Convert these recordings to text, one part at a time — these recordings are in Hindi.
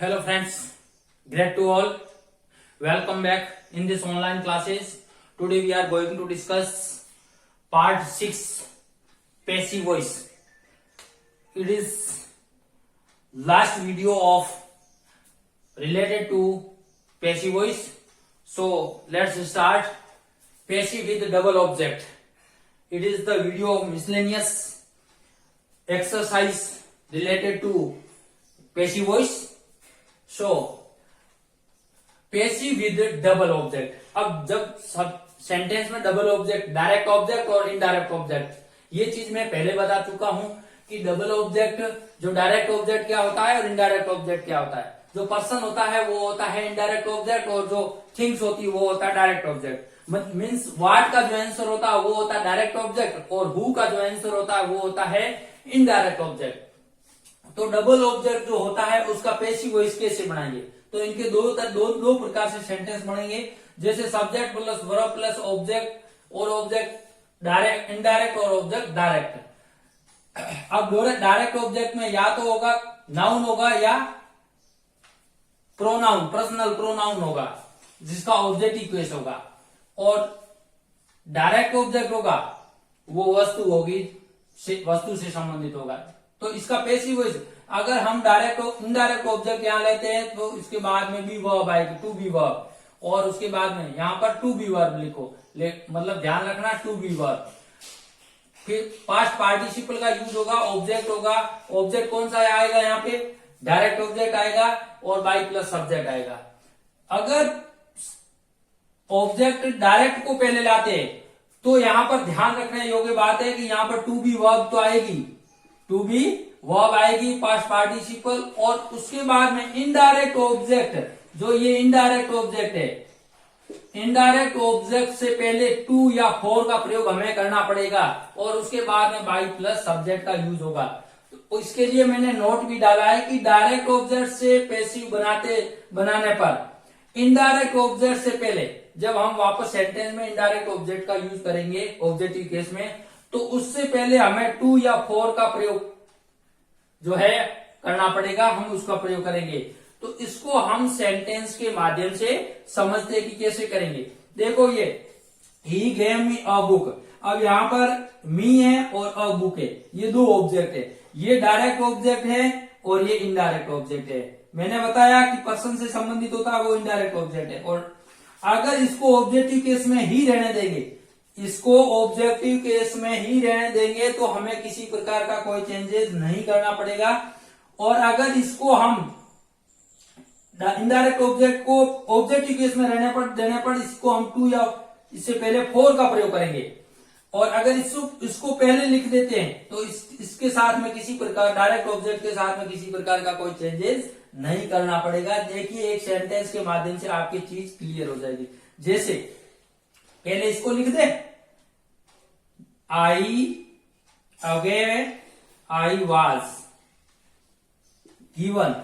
Hello friends, great to all. Welcome back in this online classes. Today we are going to discuss part 6 passive voice. It is last video of related to passive voice. So let's start passive with double object. It is the video of miscellaneous exercise related to passive voice. So passive with double object. अब जब सब सेंटेंस में डबल ऑब्जेक्ट, डायरेक्ट ऑब्जेक्ट और इनडायरेक्ट ऑब्जेक्ट, ये चीज मैं पहले बता चुका हूं कि डबल ऑब्जेक्ट जो डायरेक्ट ऑब्जेक्ट क्या होता है और इनडायरेक्ट ऑब्जेक्ट क्या होता है। जो पर्सन होता है वो होता है इनडायरेक्ट ऑब्जेक्ट और जो थिंग्स होती है वो होता है डायरेक्ट ऑब्जेक्ट। मीन्स व्हाट का जो आंसर होता है वो होता है डायरेक्ट ऑब्जेक्ट और हु का जो आंसर होता है वो होता है इनडायरेक्ट ऑब्जेक्ट। तो डबल ऑब्जेक्ट जो होता है उसका पैसिव वॉइस कैसे बनाएंगे, तो इनके दो प्रकार से सेंटेंस बनेंगे। जैसे subject plus verb plus object और ऑब्जेक्ट डायरेक्ट इनडायरेक्ट और ऑब्जेक्ट डायरेक्ट। अब डायरेक्ट ऑब्जेक्ट में या तो होगा नाउन होगा या प्रोनाउन, पर्सनल प्रोनाउन होगा जिसका ऑब्जेक्टिव केस होगा, और डायरेक्ट ऑब्जेक्ट होगा वो वस्तु होगी, वस्तु से संबंधित होगा। तो इसका पैसिव वॉइस अगर हम डायरेक्ट इनडायरेक्ट ऑब्जेक्ट यहां लेते हैं तो इसके बाद में भी वर्ब आएगी, टू बी वर्ब, और उसके बाद में यहां पर टू बी वर्ब लिखो, मतलब ध्यान रखना टू बी वर्ब। फिर पास्ट पार्टिसिपल का यूज होगा, ऑब्जेक्ट होगा। ऑब्जेक्ट कौन सा आएगा यहाँ पे, डायरेक्ट ऑब्जेक्ट आएगा और बाई प्लस सब्जेक्ट आएगा। अगर ऑब्जेक्ट डायरेक्ट को पहले लाते हैं तो यहां पर ध्यान रखने योग्य बात है कि यहां पर टू बी वर्ब तो आएगी, टू बी वर्ब आएगी, पास्ट पार्टिसिपल, और उसके बाद में इनडायरेक्ट ऑब्जेक्ट, जो ये इनडायरेक्ट ऑब्जेक्ट है, इनडायरेक्ट ऑब्जेक्ट से पहले टू या फोर का प्रयोग हमें करना पड़ेगा और उसके बाद में बाई प्लस सब्जेक्ट का यूज होगा। तो इसके लिए मैंने नोट भी डाला है कि डायरेक्ट ऑब्जेक्ट से पैसिव बनाने पर इनडायरेक्ट ऑब्जेक्ट से पहले जब हम वापस सेंटेंस में इनडायरेक्ट ऑब्जेक्ट का यूज करेंगे ऑब्जेक्टिव केस में, तो उससे पहले हमें टू या फोर का प्रयोग जो है करना पड़ेगा, हम उसका प्रयोग करेंगे। तो इसको हम सेंटेंस के माध्यम से समझते हैं कि कैसे करेंगे। देखो ये he gave me a book, अब यहां पर मी है और अ बुक है, ये दो ऑब्जेक्ट है, ये डायरेक्ट ऑब्जेक्ट है और ये इनडायरेक्ट ऑब्जेक्ट है। मैंने बताया कि पर्सन से संबंधित होता है वो इनडायरेक्ट ऑब्जेक्ट है। और अगर इसको ऑब्जेक्टिव केस में ही रहने देंगे, इसको ऑब्जेक्टिव केस में ही रहने देंगे तो हमें किसी प्रकार का कोई चेंजेस नहीं करना पड़ेगा। और अगर इसको हम इनडायरेक्ट ऑब्जेक्ट को ऑब्जेक्टिव केस में देने पर इसको हम टू या इससे पहले फोर का प्रयोग करेंगे, और अगर इसको पहले लिख देते हैं तो इसके साथ में किसी प्रकार डायरेक्ट ऑब्जेक्ट के साथ में किसी प्रकार का कोई चेंजेस नहीं करना पड़ेगा। देखिए एक सेंटेंस के माध्यम से आपकी चीज क्लियर हो जाएगी। जैसे पहले इसको लिख दे, आई वाज गिवन।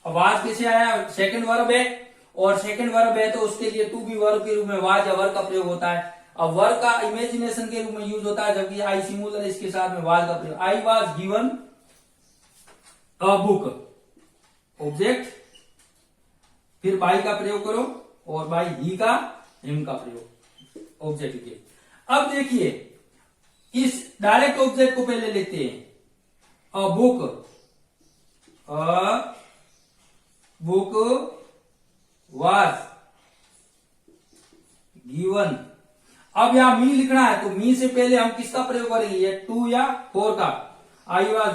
वाज कैसे आया, सेकंड वर्ब है, और सेकंड वर्ब है तो उसके लिए टू बी वर्ब के रूप में वाज या वर्ब का प्रयोग होता है। अब वर्ब का इमेजिनेशन के रूप में यूज होता है, जबकि आई सिंगुलर इसके साथ में वाज का प्रयोग। I was given a book, object, फिर बाई का प्रयोग करो और बाई ही का हिम का प्रयोग ऑब्जेक्ट के। अब देखिए इस डायरेक्ट ऑब्जेक्ट को पहले लेते हैं, अ बुक वाज गिवन। अब यहां मी लिखना है तो मी से पहले हम किसका प्रयोग करेंगे, ये टू या फोर का। I was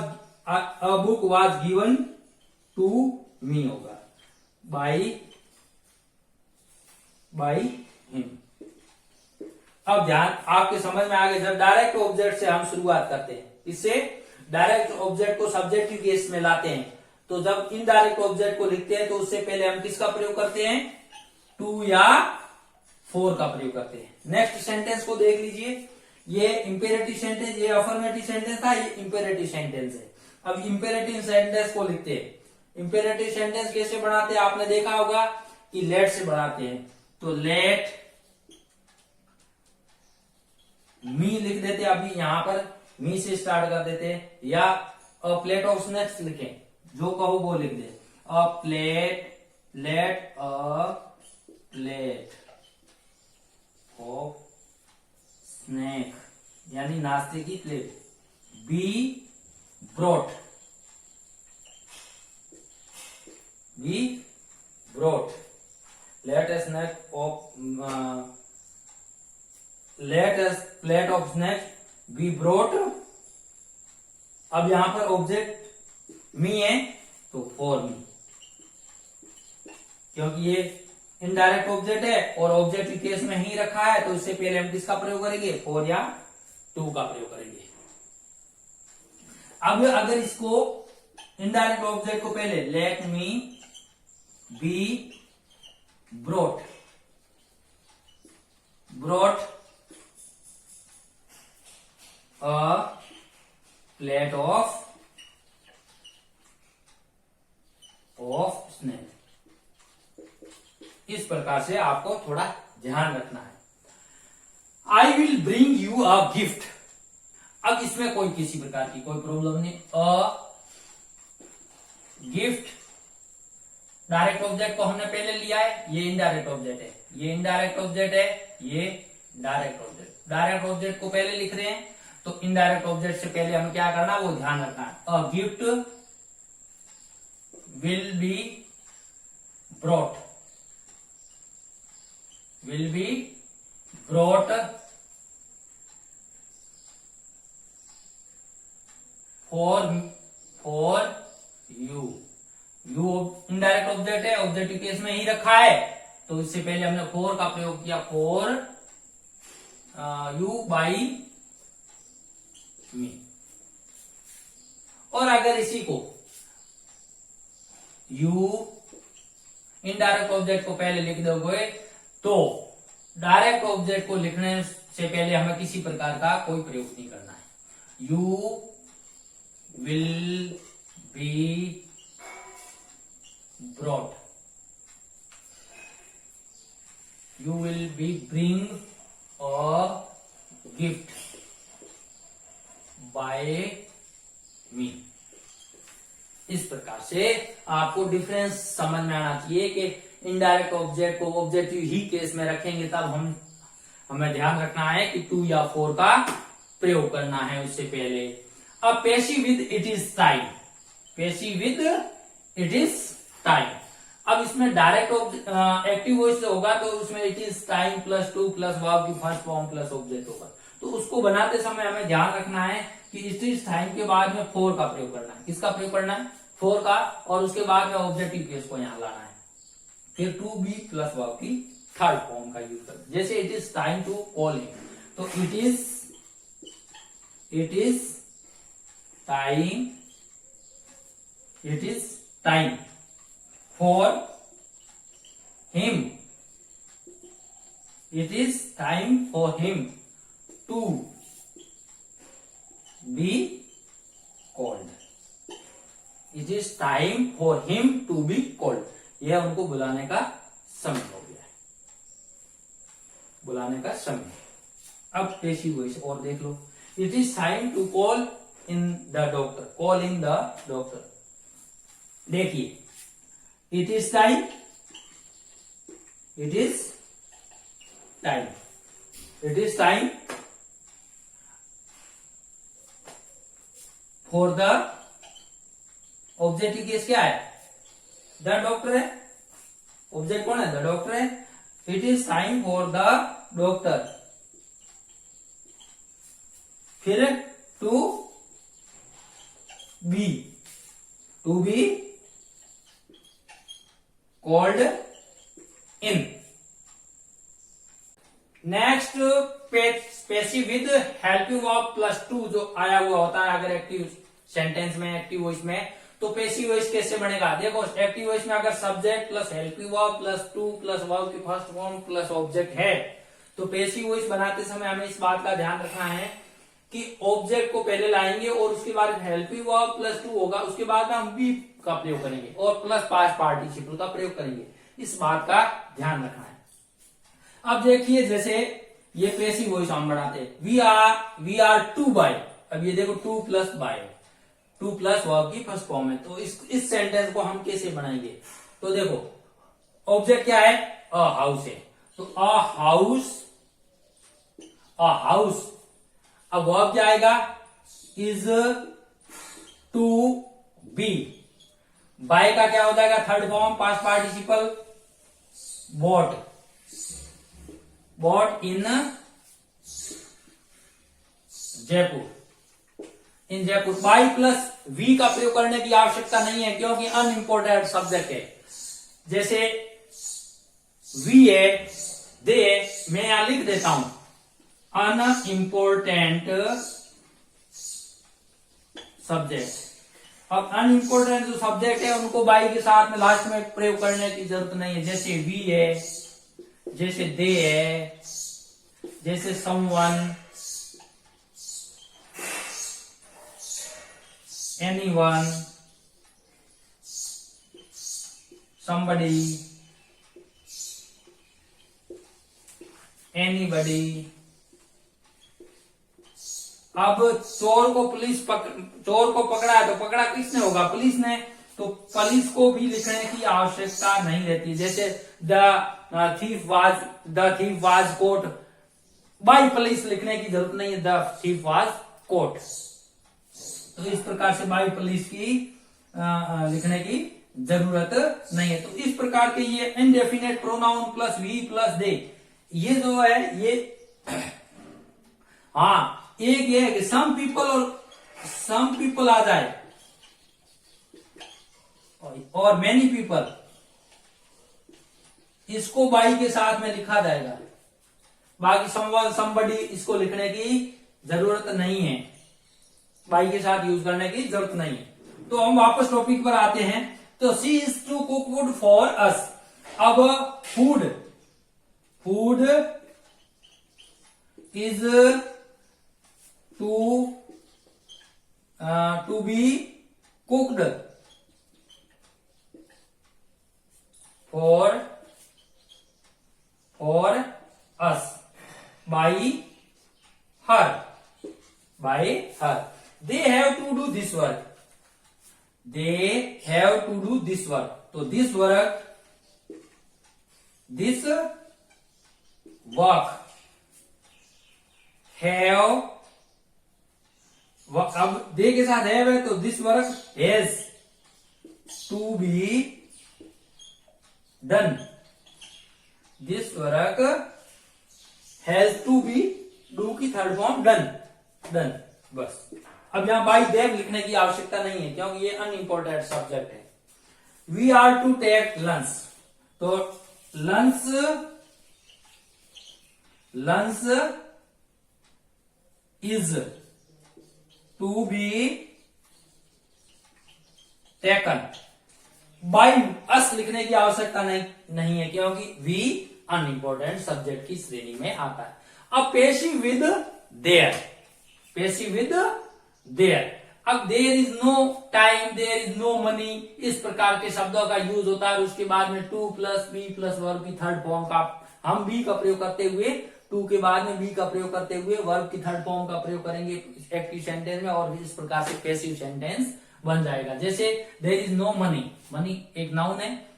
a book was given to me होगा, बाई हिम। अब ध्यान आपके समझ में आ गया, जब डायरेक्ट ऑब्जेक्ट से हम शुरुआत करते हैं, इससे डायरेक्ट ऑब्जेक्ट को सब्जेक्टिव केस में लाते हैं, तो जब इनडायरेक्ट ऑब्जेक्ट को लिखते हैं तो उससे पहले हम किसका प्रयोग करते हैं, टू या फोर का प्रयोग करते हैं। नेक्स्ट सेंटेंस को देख लीजिए, ये इंपेरेटिव सेंटेंस, ये अफर्मेटिव सेंटेंस था, ये इंपेरेटिव सेंटेंस है। अब इंपेरेटिव सेंटेंस को लिखते हैं। इंपेरेटिव सेंटेंस कैसे बनाते हैं, आपने देखा होगा कि लेट से बनाते हैं, तो लेट मी लिख देते, अभी यहां पर मी से स्टार्ट कर देते, या प्लेट ऑफ स्नैक्स लिखें, जो कहो वो लिख दे। अ प्लेट ऑफ स्नैक यानी नाश्ते की plate be brought let a snack of let a plate of snack be brought. अब यहां पर ऑब्जेक्ट मी है तो फॉर मी, क्योंकि ये इनडायरेक्ट ऑब्जेक्ट है और ऑब्जेक्ट केस में ही रखा है तो इससे पहले हम किसका प्रयोग करेंगे, फॉर या टू का प्रयोग करेंगे। अब अगर इसको इनडायरेक्ट ऑब्जेक्ट को पहले let me be brought a plate of snack, इस प्रकार से आपको थोड़ा ध्यान रखना है। I will bring you a gift. अब इसमें कोई किसी प्रकार की कोई प्रॉब्लम नहीं। अ गिफ्ट डायरेक्ट ऑब्जेक्ट को हमने पहले लिया है, ये इनडायरेक्ट ऑब्जेक्ट है, ये इनडायरेक्ट ऑब्जेक्ट है, ये डायरेक्ट ऑब्जेक्ट। डायरेक्ट ऑब्जेक्ट को पहले लिख रहे हैं तो इनडायरेक्ट ऑब्जेक्ट से पहले हमें क्या करना है वो ध्यान रखना है। A gift will be brought for you. You indirect object है, ऑब्जेक्टिव केस में ही रखा है तो इससे पहले हमने फॉर का प्रयोग किया, फॉर यू बाई मी। और अगर इसी को यू इनडायरेक्ट ऑब्जेक्ट को पहले लिख दोगे तो डायरेक्ट ऑब्जेक्ट को लिखने से पहले हमें किसी प्रकार का कोई प्रयोग नहीं करना है। You will be brought, you will be bring a gift by me. इस प्रकार से आपको डिफरेंस समझ में आना चाहिए कि इनडायरेक्ट ऑब्जेक्ट को ऑब्जेक्टिव ही केस में रखेंगे तब हमें ध्यान रखना है कि टू या फोर का प्रयोग करना है उससे पहले। अब passive with it is time, अब इसमें डायरेक्ट एक्टिव वॉइस होगा तो उसमें it is time plus two plus verb की फर्स्ट फॉर्म प्लस ऑब्जेक्ट होगा। तो उसको बनाते समय हमें ध्यान रखना है कि इट इज टाइम के बाद में फोर का प्रयोग करना है। किसका प्रयोग करना है, फोर का, और उसके बाद में ऑब्जेक्टिव केस को यहां लाना है। फिर टू बी प्लस वर्ब की थर्ड फॉर्म का यूज करना, जैसे it is time to call him तो it is time for him, it is time for him to be called, it is time for him to be called. यह उनको बुलाने का समय हो गया है, बुलाने का समय। अब पेशी वॉइस और देख लो, it is time to call in the doctor, देखिए it is time for the objective case क्या है, द डॉक्टर है, ऑब्जेक्ट कौन है, द डॉक्टर है। It is time for the doctor, फिर to be called in. Next passive with helping verb plus to जो आया हुआ होता है अगर एक्टिव सेंटेंस में, एक्टिव वॉइस में, तो पैसिव वॉइस कैसे बनेगा, देखो एक्टिव वॉइस में अगर subject plus helping verb plus two plus verb की फर्स्ट फॉर्म प्लस ऑब्जेक्ट है तो पैसिव वॉइस बनाते समय हमें इस बात का ध्यान रखना है कि ऑब्जेक्ट को पहले लाएंगे और उसके बाद हेल्पिंग वर्ब प्लस टू होगा, उसके बाद हम बी का प्रयोग करेंगे और प्लस पास्ट पार्टिसिपल का प्रयोग करेंगे। इस बात का ध्यान रखना है। अब देखिए जैसे ये पैसिव वॉइस हम बनाते हैं, वी आर टू बाय, अब ये देखो two plus by, two plus verb की फर्स्ट फॉर्म है। तो इस सेंटेंस को हम कैसे बनाएंगे? तो देखो, ऑब्जेक्ट क्या है? अ हाउस है। तो अ हाउस, अब वर्ब क्या आएगा? Is to B. बाय का क्या हो जाएगा? Third form past participle, bought in Jaipur, by plus V का प्रयोग करने की आवश्यकता नहीं है क्योंकि अनइम्पोर्टेंट सब्जेक्ट है। जैसे वी है, दे, मैं यहां लिख देता हूं अनइम्पोर्टेंट सब्जेक्ट। अब अनइम्पोर्टेंट जो सब्जेक्ट है उनको बाई के साथ में लास्ट में प्रयोग करने की जरूरत नहीं है। जैसे वी है, जैसे दे है, जैसे समवन, एनीवन, somebody, anybody। अब चोर को पकड़ा है, तो पकड़ा किसने होगा? पुलिस ने। तो पुलिस को भी लिखने की आवश्यकता नहीं रहती। जैसे the thief was caught, by police लिखने की जरूरत नहीं है, द थीफ वाज कोट। तो इस प्रकार से बाय पुलिस की लिखने की जरूरत नहीं है। तो इस प्रकार के ये indefinite pronoun plus V plus they, ये जो है ये हाँ, एक ये है कि सम पीपल आ जाए और मेनी पीपल, इसको बाई के साथ में लिखा जाएगा। बाकी समवन, समबडी, इसको लिखने की जरूरत नहीं है, बाई के साथ यूज करने की जरूरत नहीं है। तो हम वापस टॉपिक पर आते हैं। तो she is to cook food for us. अब food is to be cooked for us by her. They have to do this work. तो this work, this work have, अब दे के साथ have है तो this work has to be done। this work has to be, do की थर्ड फॉर्म डन। बस। अब यहां बाई देव लिखने की आवश्यकता नहीं है क्योंकि ये अनइम्पोर्टेंट सब्जेक्ट है। We are to take lunch. तो lunch is to be taken. By us लिखने की आवश्यकता नहीं है क्योंकि वी अनइम्पोर्टेंट सब्जेक्ट की श्रेणी में आता है। अब पेशिव विद देयर, अब there is no time, there is no money, इस प्रकार के शब्दों का यूज होता है। उसके बाद में to plus be plus verb की थर्ड फॉर्म का हम बी का प्रयोग करते हुए, टू के बाद में बी का प्रयोग करते हुए वर्ब की थर्ड फॉर्म का प्रयोग करेंगे एक्टिव सेंटेंस में, और इस प्रकार से पैसिव सेंटेंस बन जाएगा। जैसे देयर इज नो मनी एक नाउन है।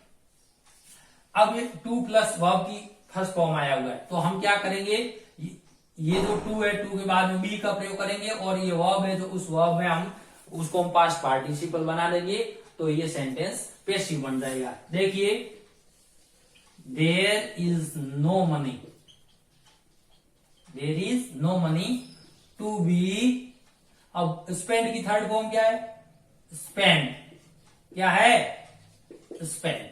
अब ये टू प्लस वर्ब की फर्स्ट फॉर्म आया हुआ है, तो हम क्या करेंगे? ये जो टू है, टू के बाद में बी का प्रयोग करेंगे, और ये वर्ब है जो उस वर्ब में हम उसको पास्ट पार्टिसिपल बना देंगे, तो ये सेंटेंस पैसिव बन जाएगा। देखिए, there is no money to be. अब स्पेंड की थर्ड फॉर्म क्या है? स्पेंड। क्या है? स्पेंड।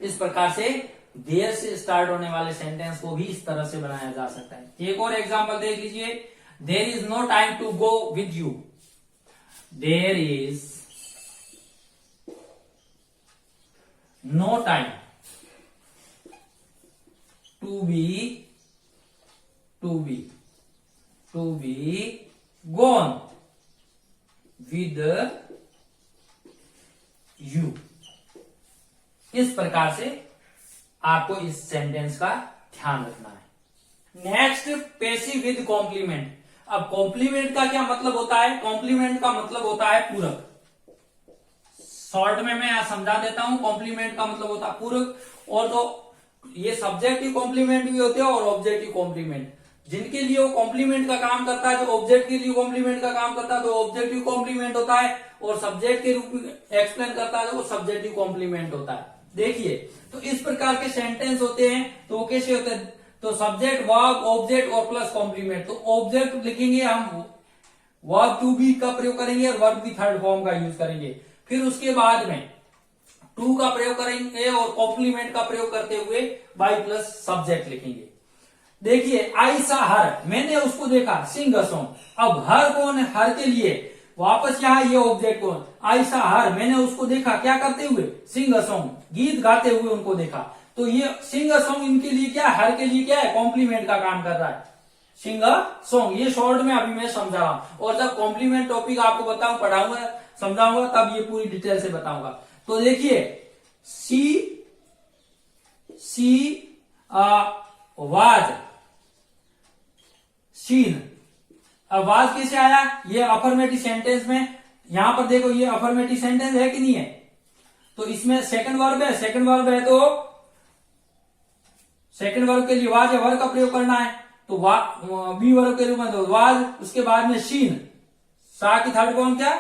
इस प्रकार से देयर से स्टार्ट होने वाले सेंटेंस को भी इस तरह से बनाया जा सकता है। एक और एग्जांपल देख लीजिए। There is no time to go with you. There is no time to be gone with you. इस प्रकार से आपको इस सेंटेंस का ध्यान रखना है। Next, passive with complement. अब कॉम्प्लीमेंट का क्या मतलब होता है? कॉम्प्लीमेंट का मतलब होता है पूरक। शॉर्ट में मैं समझा देता हूं, कॉम्प्लीमेंट का मतलब होता है पूरक। और तो ये सब्जेक्टिव कॉम्प्लीमेंट भी होते हैं और ऑब्जेक्टिव कॉम्प्लीमेंट। जिनके लिए वो कॉम्प्लीमेंट का काम करता है, जो ऑब्जेक्ट के लिए कॉम्प्लीमेंट का काम करता है तो ऑब्जेक्टिव कॉम्प्लीमेंट होता है, और सब्जेक्ट के रूप में एक्सप्लेन करता है तो वो सब्जेक्टिव कॉम्प्लीमेंट होता है। देखिए, तो इस प्रकार के सेंटेंस होते हैं, तो वो कैसे होते हैं? तो सब्जेक्ट, वर्ब, ऑब्जेक्ट और प्लस कॉम्प्लीमेंट। तो ऑब्जेक्ट लिखेंगे हम, वर्ब टू बी का प्रयोग करेंगे और वर्ब की थर्ड फॉर्म का यूज करेंगे। फिर उसके बाद में टू का प्रयोग करेंगे और कॉम्प्लीमेंट का प्रयोग करते हुए बाई प्लस सब्जेक्ट लिखेंगे। देखिए, आई सा हर, मैंने उसको देखा, सिंग अ सॉन्ग। अब हर कौन है? हर के लिए वापस यहाँ ये ऑब्जेक्ट कौन? आई सा हर, मैंने उसको देखा क्या करते हुए? सिंग अ सॉन्ग, गीत गाते हुए उनको देखा। तो ये सिंग अ सॉन्ग इनके लिए क्या है? हर के लिए क्या है? कॉम्प्लीमेंट का काम कर रहा है, सिंग अ सॉन्ग। ये शॉर्ट में अभी मैं समझा रहा हूं, और जब कॉम्प्लीमेंट टॉपिक आपको बताऊं, पढ़ाऊंगा, समझाऊंगा, तब ये पूरी डिटेल से बताऊंगा। तो देखिए, सी वाज सीन। आवाज कैसे आया? ये अफर्मेटिव सेंटेंस में, यहां पर देखो, ये अफर्मेटिव सेंटेंस है कि नहीं है? तो इसमें सेकंड वर्ब है, सेकंड वर्ब है तो सेकंड वर्ब के लिए वाज या वर्ब का प्रयोग करना है। तो बी वर्ब के रूप में तो वाज, उसके बाद में सीन, सा की थर्ड फॉर्म क्या?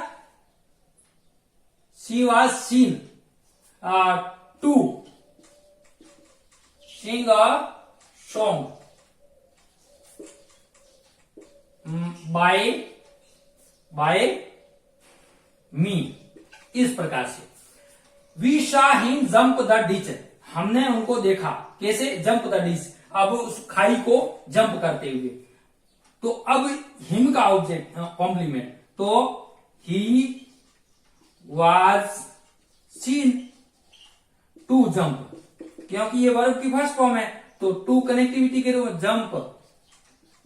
She was seen to sing a song by me. इस प्रकार से वी शा हिम जंप द डिच, हमने उनको देखा कैसे? जंप द डिच, अब उस खाई को जंप करते हुए। तो अब हिम का ऑब्जेक्ट कॉम्प्लीमेंट, तो he was seen to jump, क्योंकि ये वर्ब की फर्स्ट फॉर्म है, तो टू कनेक्टिविटी के रूप में जंप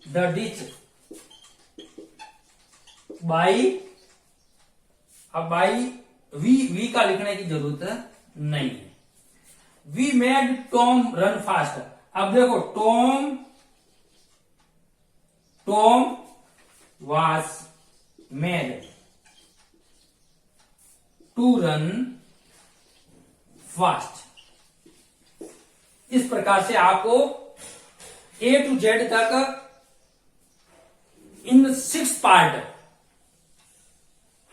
द डिच बाई। अब बाई वी का लिखने की जरूरत नहीं है। We made Tom run fast. अब देखो, Tom was made to run fast. इस प्रकार से आपको A to Z तक इन 6 part,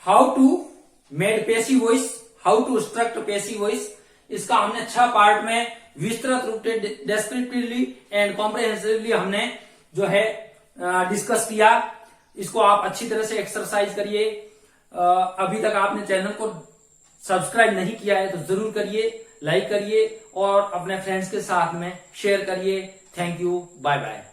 how to made passive voice, how to struct passive voice, इसका हमने 6 पार्ट में विस्तृत रूप से डेस्क्रिप्टिवली एंड कॉम्प्रिहेंसिवली हमने जो है डिस्कस किया। इसको आप अच्छी तरह से एक्सरसाइज करिए। अभी तक आपने चैनल को सब्सक्राइब नहीं किया है तो जरूर करिए, लाइक करिए और अपने फ्रेंड्स के साथ में शेयर करिए। Thank you, bye bye.